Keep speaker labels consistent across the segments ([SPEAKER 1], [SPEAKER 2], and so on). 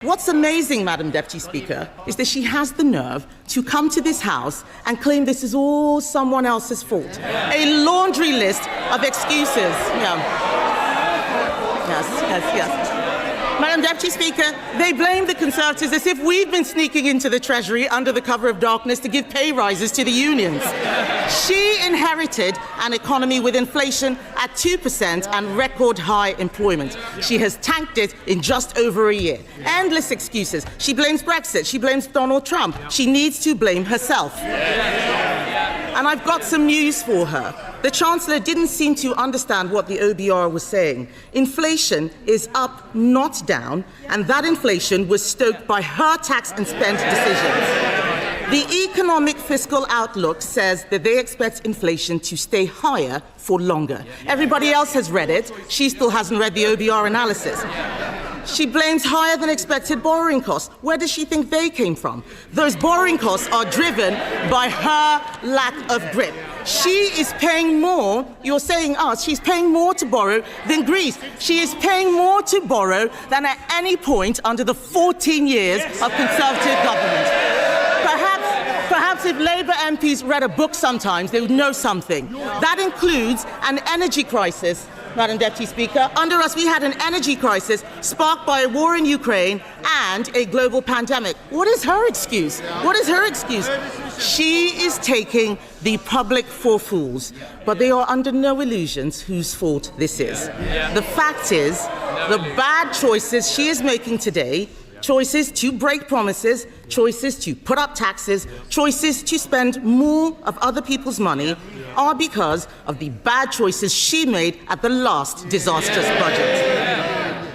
[SPEAKER 1] What's amazing, Madam Deputy Speaker, is that she has the nerve to come to this House and claim this is all someone else's fault. A laundry list of excuses. Yes. Madam Deputy Speaker, they blame the Conservatives as if we've been sneaking into the Treasury under the cover of darkness to give pay rises to the unions. She inherited an economy with inflation at 2% and record high employment. She has tanked it in just over a year. Endless excuses. She blames Brexit. She blames Donald Trump. She needs to blame herself. And I've got some news for her. The Chancellor didn't seem to understand what the OBR was saying. Inflation is up, not down, and that inflation was stoked by her tax and spend decisions. The economic fiscal outlook says that they expect inflation to stay higher for longer. Everybody else has read it. She still hasn't read the OBR analysis. She blames higher than expected borrowing costs. Where does she think they came from? Those borrowing costs are driven by her lack of grip. She is paying more, you're saying us, she's paying more to borrow than Greece. She is paying more to borrow than at any point under the 14 years of Conservative government. Perhaps if Labour MPs read a book sometimes, they would know something. That includes an energy crisis, Madam Deputy Speaker. Under us, we had an energy crisis sparked by a war in Ukraine and a global pandemic. What is her excuse? What is her excuse? She is taking the public for fools, but they are under no illusions whose fault this is. The fact is, the bad choices she is making today, choices to break promises, choices to put up taxes, choices to spend more of other people's money, are because of the bad choices she made at the last disastrous budget.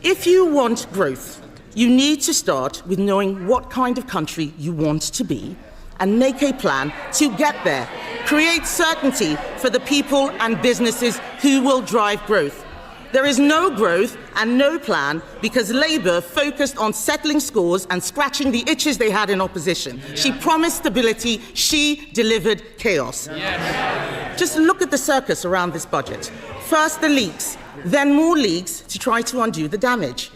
[SPEAKER 1] If you want growth, you need to start with knowing what kind of country you want to be and make a plan to get there. Create certainty for the people and businesses who will drive growth. There is no growth and no plan because Labour focused on settling scores and scratching the itches they had in opposition. She promised stability, she delivered chaos. Just look at the circus around this budget. First the leaks, then more leaks to try to undo the damage.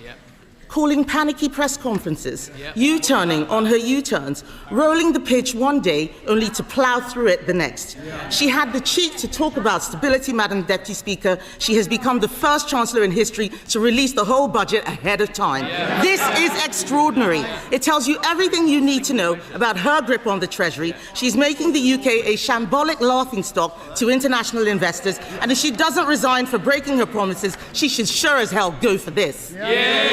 [SPEAKER 1] Calling panicky press conferences, U-turning on her U-turns, rolling the pitch one day only to plough through it the next. She had the cheek to talk about stability, Madam Deputy Speaker. She has become the first Chancellor in history to release the whole budget ahead of time. This is extraordinary. It tells you everything you need to know about her grip on the Treasury. She's making the UK a shambolic laughingstock to international investors, and if she doesn't resign for breaking her promises, she should sure as hell go for this.